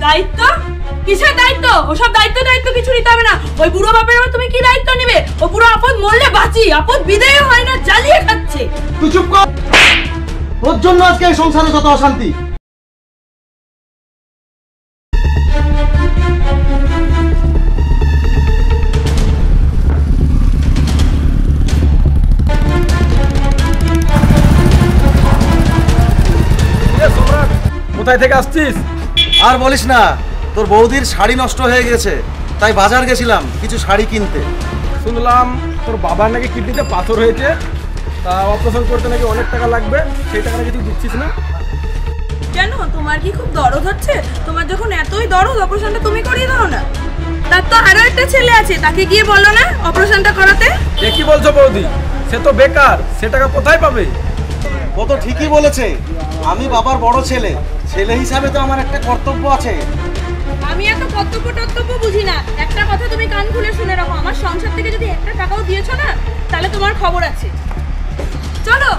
দায়িত্ব? কিসের দায়িত্ব? ওসব দায়িত্ব দায়িত্ব কিছু নিতে হবে না। ওই বুড়ো বাপের আবার তুমি কি দায়িত্ব নেবে? ও বুড়ো আপদ মরলে বাঁচি, আপদ বিদেয় হয় না, জ্বালিয়ে খাচ্ছে। তুই চুপ কর। ওর জন্য আজকে এই সংসারে যত অশান্তি। কোথায় থেকে আসছিস? আর বলিস না, তোর বৌদির শাড়ি নষ্ট হয়ে গেছে, তাই বাজার গেছিলাম কিছু শাড়ি কিনতে। শুনলাম তোর বাবার নাকি কিডনিতে পাথর হয়েছে, তা অপারেশন করতে নাকি অনেক টাকা লাগবে, সেই টাকা নাকি তুই দিচ্ছিস না? কেন, তোমার কি খুব দরদ হচ্ছে? তোমার যখন এতই দরদ, অপারেশনটা তুমি করিয়ে দাও না। তার তো আরো একটা ছেলে আছে, তাকে গিয়ে বলো না অপারেশনটা করাতে। এ কি বলছো বৌদি? সে তো বেকার, সে টাকা কোথায় পাবে? ও তো ঠিকই বলেছে, আমি বাবার বড় ছেলে, ছেলে হিসাবে তো আমার একটা কর্তব্য আছে। আমি এত কর্তব্য বুঝি না। একটা কথা তুমি কান খুলে শুনে রাখো, আমার সংসার থেকে যদি একটা টাকাও দিয়েছো না, তাহলে তোমার খবর আছে। চলো।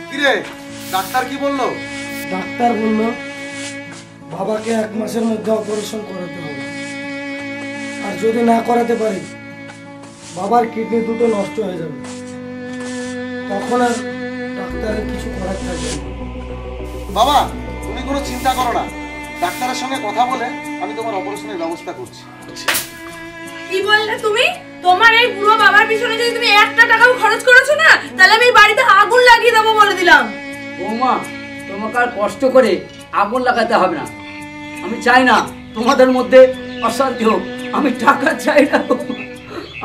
কিরে, ডাক্তার কি বললো? ডাক্তার বলল বাবাকে 1 মাসের মধ্যে অপারেশন করাতে হবে, আর যদি না করাতে পারি বাবার কিডনি দুটো নষ্ট হয়ে যাবে, তখন আর ডাক্তারের কিছু করার থাকবে না। বাবা, তুমি কোনো চিন্তা করো না, ডাক্তারের সঙ্গে কথা বলে আমি তোমার অপারেশনের ব্যবস্থা করছি। কি বললে তুমি? তোমার এই বুড়ো বাবার পিছনে যদি তুমি একটা টাকাও খরচ করেছো না, তাহলে আমি বাড়িতে আগুন লাগিয়ে দেবো বলে দিলাম। বৌমা, তোমাকে আর কষ্ট করে আগুন লাগাতে হবে না। আমি চাই না তোমাদের মধ্যে অশান্তি হোক। আমি টাকা চাই না,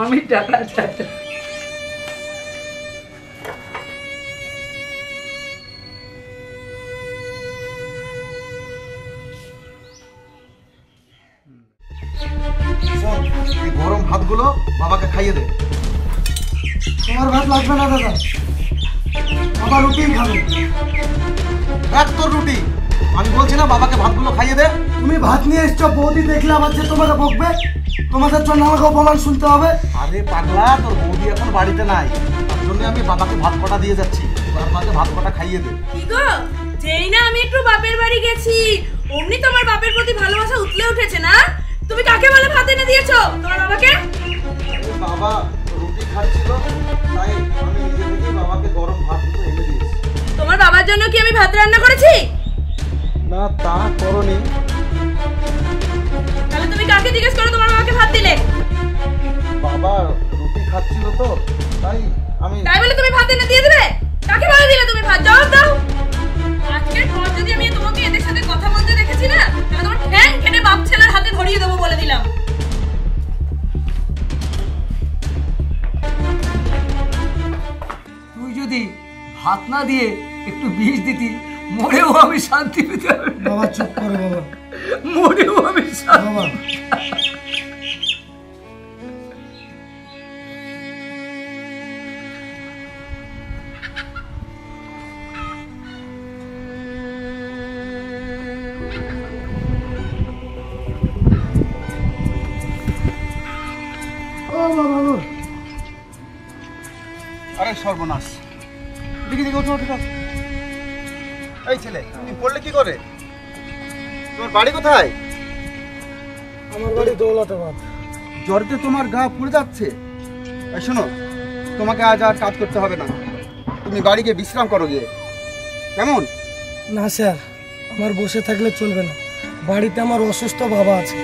আমি টাকা চাই না। এই গরম ভাতগুলো বাবাকে খাইয়ে দে। তোমার ভাত লাগবে না দাদা, বাবা রুটি খাবে। রাখ তোর রুটি, আমি বলছি না বাবাকে ভাতগুলো খাইয়ে দে। তুমি ভাত নিয়ে এসছো, বৌদি দেখলে আবার যে তোমাকে বকবে, তোমাদের জন্য আমাকে অপমান শুনতে হবে। আরে পাগলা, তোর বৌদি এখন বাড়িতে নাই, তার জন্য আমি বাবাকে ভাত কটা দিয়ে যাচ্ছি, বাবাকে ভাত কটা খাইয়ে দে। কি গো, যেই না আমি একটু বাপের বাড়ি গেছি, অমনি তোমার বাপের প্রতি ভালোবাসা উতলে উঠেছে না? তুমি কাকে বলে ভাত এনে দিয়েছো তোমার বাবাকে? বাবা রুটি খাচ্ছিল, তাই আমি নিজে থেকেই বাবাকে গরম ভাতগুলো এনে দিয়েছি। তোমার বাবার জন্য কি আমি ভাত রান্না করেছি? না, তা করনি। তাহলে তুমি কাকে জিজ্ঞেস করো তোমার বাবাকে ভাত দিলে? বাবা রুটি খাচ্ছিল তো, তাই বলে তুমি ভাত এনে দিয়ে দেবে? কাকে বলে দিলে তুমি ভাত? জবাব দাও। আজকের পর যদি আমি তোমাকে এদের সাথে কথা বলতে দেখেছি না, তাহলে তোমার ঠ্যাং কেটে বাপ ছেলের হাতে ধরিয়ে দেবো বলে দিলাম। তুই যদি ভাত না দিয়ে একটু বিষ দিতি, মরেও আমি শান্তি পেতে পারি। বাবা চুপ করো বাবা, মরেও আমি শান্তি। বাবা আরে সর্বনাশ, দেখি দেখি, ওঠো ওঠো। এই ছেলে, তুমি পড়লে কি করে? তোমার বাড়ি কোথায়? আমার বাড়ি দৌলতাবাদ। জ্বরেতে তোমার গা পুড়ে যাচ্ছে। এই শোনো, তোমাকে আজ আর কাজ করতে হবে না, তুমি বাড়ি গিয়ে বিশ্রাম করো গিয়ে, কেমন? না স্যার, আমার বসে থাকলে চলবে না, বাড়িতে আমার অসুস্থ বাবা আছে,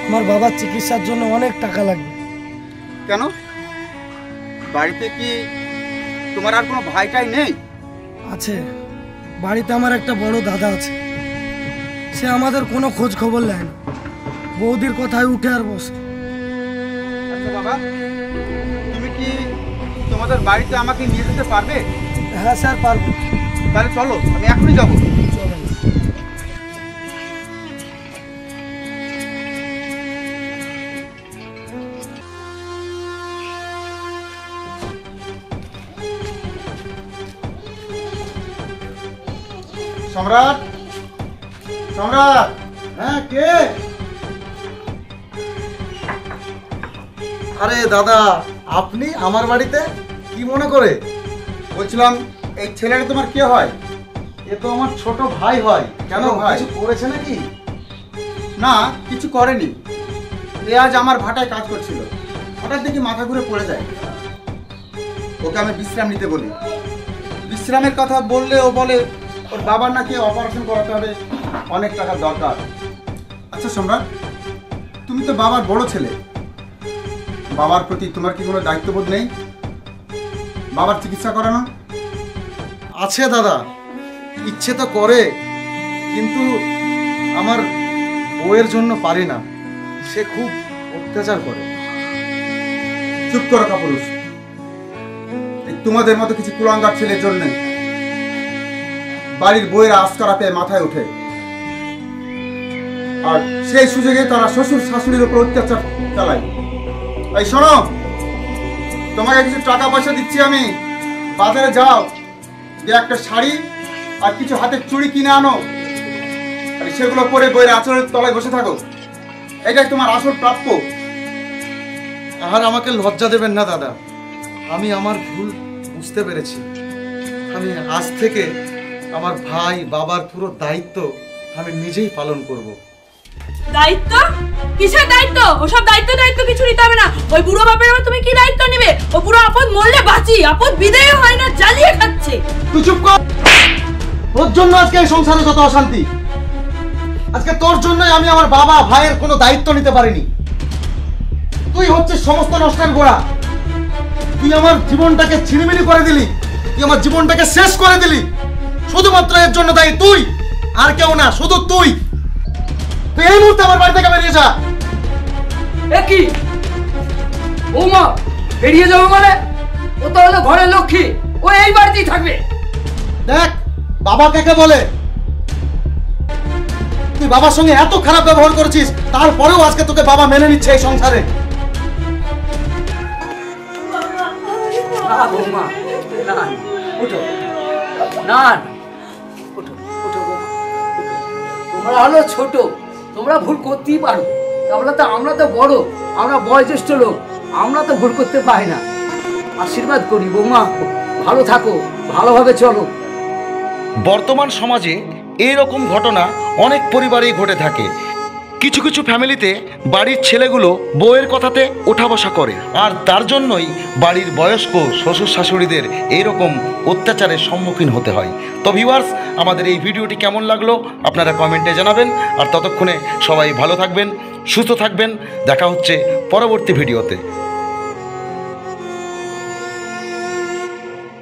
আমার বাবার চিকিৎসার জন্য অনেক টাকা লাগবে। কেন, বাড়িতে কি তোমার আর কোনো ভাইটাই নেই? আছে, বাড়িতে আমার একটা বড় দাদা আছে, সে আমাদের কোনো খোঁজ খবর নেয় না, বৌদির কথায় উঠে আর বসে। আচ্ছা বাবা, তুমি কি তোমাদের বাড়িতে আমাকে নিয়ে যেতে পারবে? হ্যাঁ স্যার, পারবো। তাহলে চলো, আমি এখনই যাবো। চলেন। সম্রাট, সম্রাট। হ্যাঁ, কে? আরে দাদা, আপনি আমার বাড়িতে কি মনে করে? বলছিলাম এই ছেলেটা তোমার কে হয়? এ তো আমার ছোট ভাই হয়। কেন, ছোট ভাই? কিছু করেছে নাকি? না, কিছু করেনি। এ আজ আমার ভাটায় কাজ করছিল, হঠাৎ দেখি মাথা ঘুরে পড়ে যায়। ওকে আমি বিশ্রাম নিতে বলি। বিশ্রামের কথা বললে ও বলে ওর বাবার নাকি অপারেশন করাতে হবে, অনেক টাকার দরকার। আচ্ছা সম্রাট, তুমি তো বাবার বড় ছেলে, বাবার প্রতি তোমার কি কোনো দায়িত্ববোধ নেই? বাবার চিকিৎসা করানো? আছে দাদা, ইচ্ছে তো করে, কিন্তু আমার বউয়ের জন্য পারি না। সে খুব অত্যাচার করে। চুপ করো কাপুরুষ। এই তোমাদের মতো কিছু কুলাঙ্গার ছেলের জন্য বাড়ির বইয়ের আস্কারা পেয়ে মাথায় ওঠে, আর সেই সুযোগে তারা শ্বশুর শাশুড়ির উপর অত্যাচার চালায়। এই শোনো, তোমাকে কিছু টাকা পয়সা দিচ্ছি আমি, বাজারে যাও, যে একটা শাড়ি আর কিছু হাতের চুড়ি কিনে আনো, আর সেগুলো পরে বইয়ের আঁচলের তলায় বসে থাকো। এটাই তোমার আসল প্রাপ্য। আর আমাকে লজ্জা দেবেন না দাদা, আমি আমার ভুল বুঝতে পেরেছি। আমি আজ থেকে আমার ভাই বাবার পুরো দায়িত্ব আমি নিজেই পালন করব। দায়িত্ব? কিসের দায়িত্ব? ওসব দায়িত্ব দায়িত্ব কিছু নিতে হবে না। ওই বুড়ো বাপের আবার তুমি কি দায়িত্ব নেবে? ও বুড়ো আপদ মরলে বাঁচি, আপদ বিদেয় হয় না, জ্বালিয়ে খাচ্ছে। তুই চুপ কর। তোর জন্য আজকে এই সংসারে যত অশান্তি, আজকে তোর জন্যই আমি আমার বাবা ভাইয়ের কোনো দায়িত্ব নিতে পারিনি। তুই হচ্ছিস সমস্ত নষ্টের গোড়া। তুই আমার জীবনটাকে ছিনিমিনি করে দিলি, তুই আমার জীবনটাকে শেষ করে দিলি। শুধুমাত্র এর জন্য দায়ী তুই, আর কেউ না, শুধু তুই। তুই এই মুহূর্তে আমার বাড়ি থেকে বেরিয়ে যা। এ কি বৌমা, বেরিয়ে যাবো মানে? ও তো হলো ঘরের লক্ষ্মী, ও এই বাড়িতেই থাকবে। দেখ বাবা কাকে বলে। তুই বাবার সঙ্গে এত খারাপ ব্যবহার করেছিস, তারপরেও আজকে তোকে বাবা মেনে নিচ্ছে এই সংসারে। না বৌমা, না, উঠো, না, উঠো, উঠো বৌমা, উঠো। তোমরা হলো ছোট, তোমরা ভুল করতেই পারো, তাহলে তো আমরা তো বড়, আমরা বয়োজ্যেষ্ঠ লোক, আমরা তো ভুল করতে পারি না। আশীর্বাদ করি বৌমা, ভালো থাকো, ভালোভাবে চলো। বর্তমান সমাজে এই রকম ঘটনা অনেক পরিবারেই ঘটে থাকে। কিছু কিছু ফ্যামিলিতে বাড়ির ছেলেগুলো বউয়ের কথাতে ওঠা বসা করে, আর তার জন্যই বাড়ির বয়স্ক শ্বশুর শাশুড়িদের এইরকম অত্যাচারের সম্মুখীন হতে হয়। তো ভিউয়ার্স, আমাদের এই ভিডিওটি কেমন লাগলো আপনারা কমেন্টে জানাবেন। আর ততক্ষণে সবাই ভালো থাকবেন, সুস্থ থাকবেন। দেখা হচ্ছে পরবর্তী ভিডিওতে।